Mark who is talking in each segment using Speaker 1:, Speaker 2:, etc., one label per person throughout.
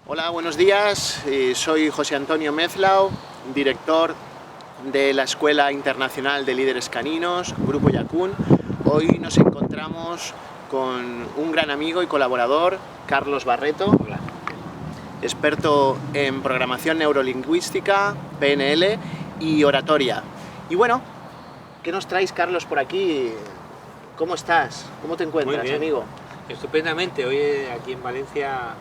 Speaker 1: Hola, buenos días. Soy José Antonio Mezlau, director de la Escuela Internacional de Líderes Caninos, Grupo Yacún. Hoy nos encontramos con un gran amigo y colaborador, Carlos Barreto.
Speaker 2: Hola.
Speaker 1: Experto en programación neurolingüística, PNL y oratoria. Y bueno, ¿qué nos traes, Carlos, por aquí? ¿Cómo estás? ¿Cómo te encuentras,
Speaker 2: Muy bien,
Speaker 1: amigo?
Speaker 2: estupendamente. Hoy aquí en Valencia,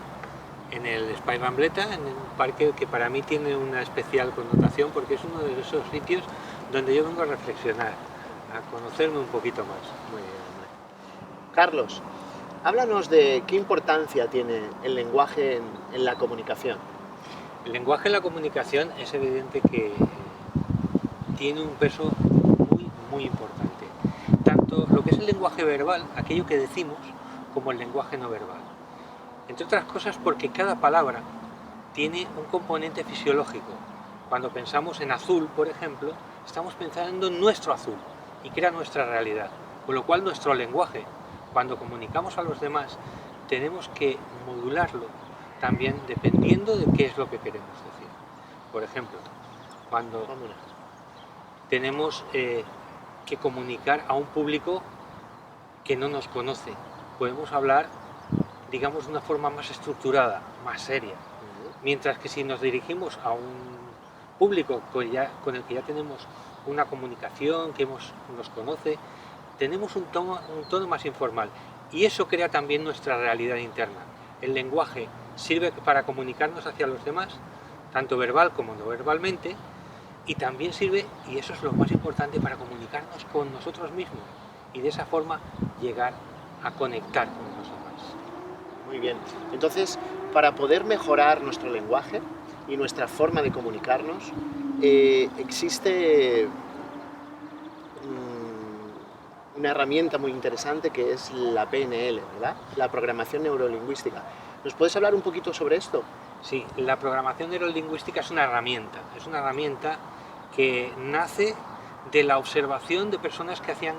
Speaker 2: en el Espai Rambleta, en un parque que para mí tiene una especial connotación porque es uno de esos sitios donde yo vengo a reflexionar, a conocerme un poquito más.
Speaker 1: Muy bien, hombre. Carlos, háblanos de qué importancia tiene el lenguaje en la comunicación.
Speaker 2: El lenguaje en la comunicación es evidente que tiene un peso muy importante. Tanto lo que es el lenguaje verbal, aquello que decimos, como el lenguaje no verbal. Entre otras cosas porque cada palabra tiene un componente fisiológico. Cuando pensamos en azul, por ejemplo, estamos pensando en nuestro azul y crea nuestra realidad. Con lo cual nuestro lenguaje, cuando comunicamos a los demás, tenemos que modularlo también dependiendo de qué es lo que queremos decir. Por ejemplo, cuando tenemos que comunicar a un público que no nos conoce, podemos hablar, digamos, de una forma más estructurada, más seria. Mientras que si nos dirigimos a un público con el que ya tenemos una comunicación, que nos conoce, tenemos un tono más informal. Y eso crea también nuestra realidad interna. El lenguaje sirve para comunicarnos hacia los demás, tanto verbal como no verbalmente, y también sirve, y eso es lo más importante, para comunicarnos con nosotros mismos y de esa forma llegar a conectar con los demás.
Speaker 1: Muy bien. Entonces, para poder mejorar nuestro lenguaje y nuestra forma de comunicarnos, existe una herramienta muy interesante que es la PNL, ¿verdad? La programación neurolingüística. ¿Nos puedes hablar un poquito sobre esto?
Speaker 2: Sí, la programación neurolingüística es una herramienta que nace de la observación de personas que hacían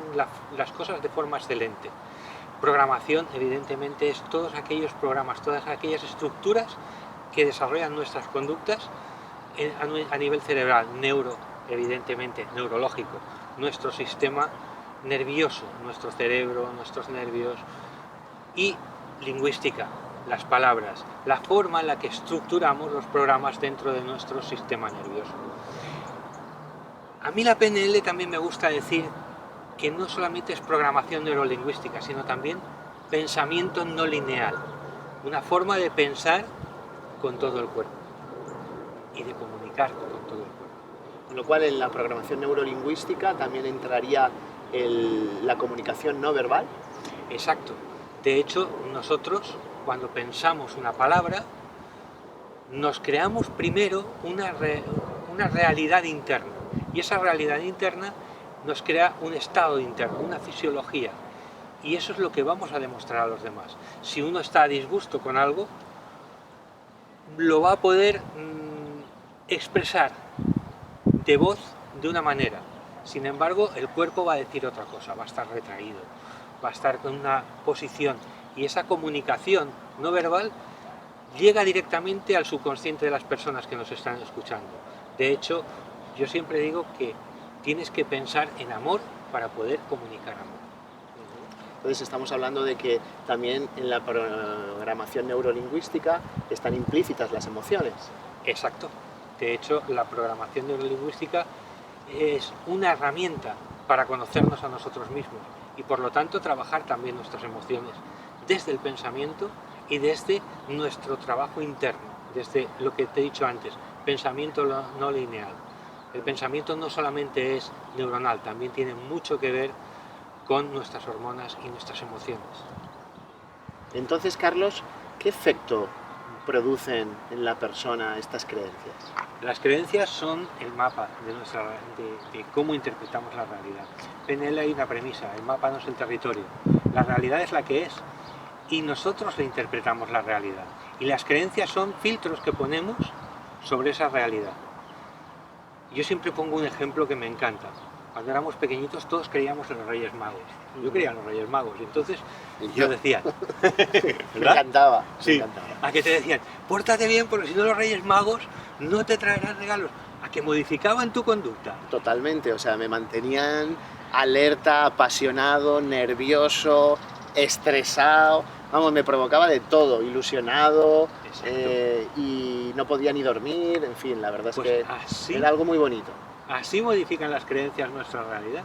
Speaker 2: las cosas de forma excelente. Programación, evidentemente, es todos aquellos programas, todas aquellas estructuras que desarrollan nuestras conductas a nivel cerebral, evidentemente, neurológico, nuestro sistema nervioso, nuestro cerebro, nuestros nervios, y lingüística, las palabras, la forma en la que estructuramos los programas dentro de nuestro sistema nervioso. A mí la PNL también me gusta decir que no solamente es programación neurolingüística, sino también pensamiento no lineal, una forma de pensar con todo el cuerpo y de comunicar con todo el cuerpo.
Speaker 1: Con lo cual, en la programación neurolingüística también entraría la comunicación no verbal.
Speaker 2: Exacto. De hecho, nosotros, cuando pensamos una palabra, nos creamos primero una realidad interna. Y esa realidad interna nos crea un estado interno, una fisiología. Y eso es lo que vamos a demostrar a los demás. Si uno está a disgusto con algo, lo va a poder expresar de voz de una manera. Sin embargo, el cuerpo va a decir otra cosa, va a estar retraído, va a estar con una posición. Y esa comunicación no verbal llega directamente al subconsciente de las personas que nos están escuchando. De hecho, yo siempre digo que tienes que pensar en amor para poder comunicar amor.
Speaker 1: Entonces estamos hablando de que también en la programación neurolingüística están implícitas las emociones.
Speaker 2: Exacto. De hecho, la programación neurolingüística es una herramienta para conocernos a nosotros mismos y por lo tanto trabajar también nuestras emociones desde el pensamiento y desde nuestro trabajo interno, desde lo que te he dicho antes, pensamiento no lineal. El pensamiento no solamente es neuronal, también tiene mucho que ver con nuestras hormonas y nuestras emociones.
Speaker 1: Entonces, Carlos, ¿qué efecto producen en la persona estas creencias?
Speaker 2: Las creencias son el mapa de cómo interpretamos la realidad. En él hay una premisa, el mapa no es el territorio, la realidad es la que es y nosotros le interpretamos la realidad. Y las creencias son filtros que ponemos sobre esa realidad. Yo siempre pongo un ejemplo que me encanta. cuando éramos pequeñitos todos creíamos en los Reyes Magos. Yo creía en los Reyes Magos y entonces
Speaker 1: Y
Speaker 2: yo decía,
Speaker 1: Me encantaba, me
Speaker 2: sí,
Speaker 1: encantaba.
Speaker 2: a que te decían, pórtate bien porque si no los Reyes Magos no te traerán regalos, a que modificaban tu conducta.
Speaker 1: Totalmente, o sea, me mantenían alerta, apasionado, nervioso, estresado, vamos, me provocaba de todo, ilusionado, y no podía ni dormir, en fin, la verdad es
Speaker 2: Pues
Speaker 1: que
Speaker 2: así,
Speaker 1: era algo muy bonito.
Speaker 2: así modifican las creencias nuestra realidad.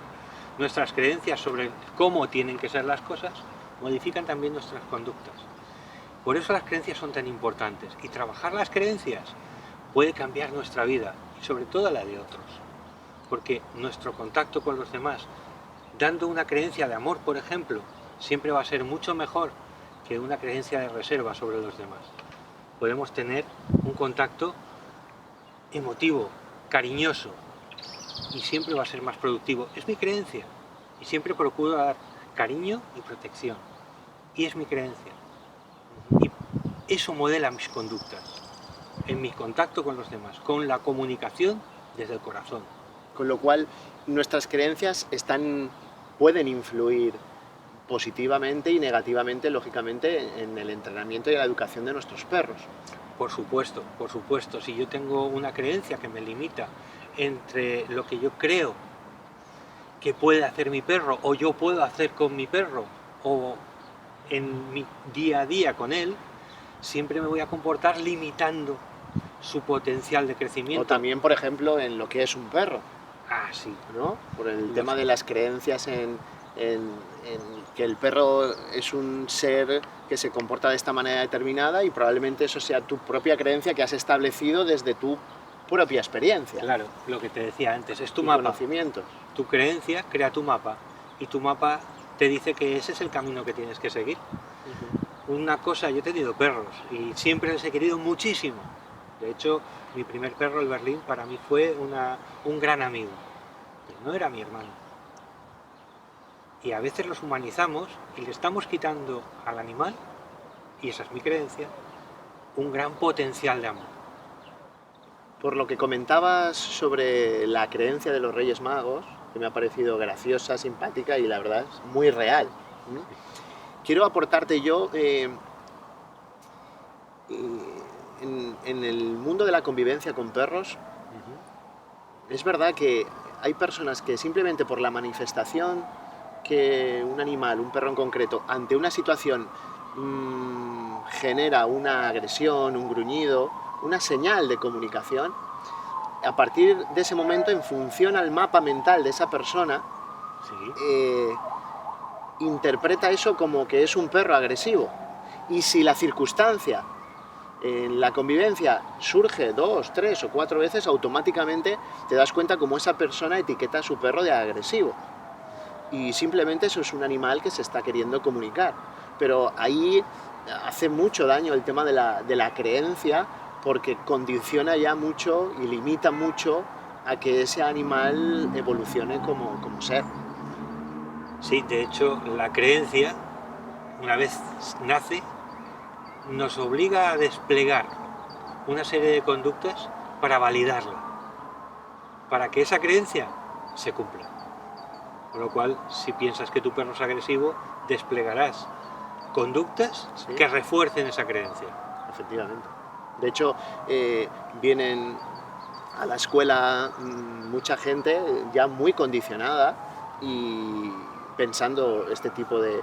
Speaker 2: Nuestras creencias sobre cómo tienen que ser las cosas modifican también nuestras conductas. Por eso las creencias son tan importantes y trabajar las creencias puede cambiar nuestra vida y sobre todo la de otros. Porque nuestro contacto con los demás, dando una creencia de amor, por ejemplo, siempre va a ser mucho mejor que una creencia de reserva sobre los demás. Podemos tener un contacto emotivo, cariñoso, y siempre va a ser más productivo. Es mi creencia y siempre procuro dar cariño y protección. Y es mi creencia. Y eso modela mis conductas, en mi contacto con los demás, con la comunicación desde el corazón.
Speaker 1: Con lo cual, nuestras creencias pueden influir positivamente y negativamente, lógicamente, en el entrenamiento y la educación de nuestros perros.
Speaker 2: Por supuesto, si yo tengo una creencia que me limita entre lo que yo creo que puede hacer mi perro o yo puedo hacer con mi perro o en mi día a día con él, siempre me voy a comportar limitando su potencial de crecimiento.
Speaker 1: O también, por ejemplo, en lo que es un perro,
Speaker 2: Sí.
Speaker 1: ¿no? Por el tema de las creencias en que el perro es un ser que se comporta de esta manera determinada y probablemente eso sea tu propia creencia que has establecido desde tu propia experiencia.
Speaker 2: Claro, lo que te decía antes, es tu
Speaker 1: y
Speaker 2: mapa.
Speaker 1: conocimientos.
Speaker 2: Tu creencia crea tu mapa y tu mapa te dice que ese es el camino que tienes que seguir. Una cosa, yo he tenido perros y siempre les he querido muchísimo. De hecho, mi primer perro, el Berlín, para mí fue un gran amigo, pero no era mi hermano. Y a veces los humanizamos y le estamos quitando al animal, y esa es mi creencia, un gran potencial de amor.
Speaker 1: Por lo que comentabas sobre la creencia de los Reyes Magos, que me ha parecido graciosa, simpática y la verdad es muy real, ¿no? Quiero aportarte yo, en el mundo de la convivencia con perros, es verdad que hay personas que simplemente por la manifestación que un animal, un perro en concreto, ante una situación genera una agresión, un gruñido, una señal de comunicación, a partir de ese momento, en función al mapa mental de esa persona,
Speaker 2: Sí.
Speaker 1: Interpreta eso como que es un perro agresivo. Y si la circunstancia en la convivencia surge 2, 3 o 4 veces, automáticamente te das cuenta como esa persona etiqueta a su perro de agresivo. Y simplemente eso es un animal que se está queriendo comunicar. Pero ahí hace mucho daño el tema de la creencia, porque condiciona ya mucho y limita mucho a que ese animal evolucione como ser.
Speaker 2: Sí, de hecho, la creencia, una vez nace, nos obliga a desplegar una serie de conductas para validarla, para que esa creencia se cumpla. Con lo cual, si piensas que tu perro es agresivo, desplegarás conductas que refuercen esa creencia.
Speaker 1: Efectivamente. De hecho, vienen a la escuela mucha gente ya muy condicionada y pensando este tipo de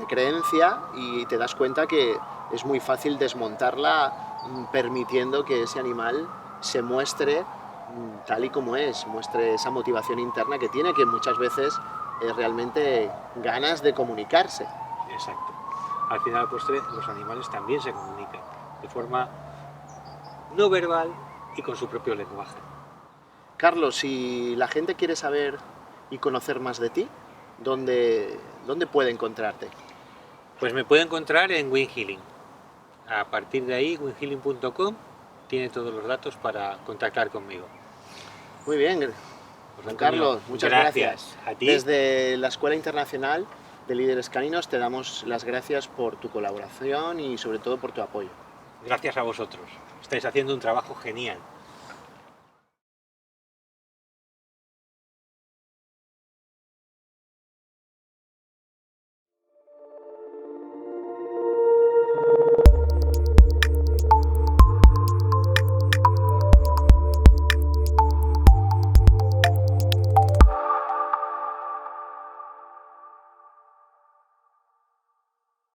Speaker 1: creencia, y te das cuenta que es muy fácil desmontarla permitiendo que ese animal se muestre tal y como es, muestre esa motivación interna que tiene, que muchas veces es realmente ganas de comunicarse.
Speaker 2: Exacto. Al final, postre, los animales también se comunican de forma no verbal y con su propio lenguaje.
Speaker 1: Carlos, si la gente quiere saber y conocer más de ti, ¿dónde puede encontrarte?
Speaker 2: Pues me puede encontrar en WinHealing. A partir de ahí, winhealing.com tiene todos los datos para contactar conmigo.
Speaker 1: Muy bien, Juan Carlos, muchas gracias.
Speaker 2: A ti.
Speaker 1: Desde la Escuela Internacional de Líderes Caninos te damos las gracias por tu colaboración y sobre todo por tu apoyo.
Speaker 2: Gracias a vosotros. Estáis haciendo un trabajo genial.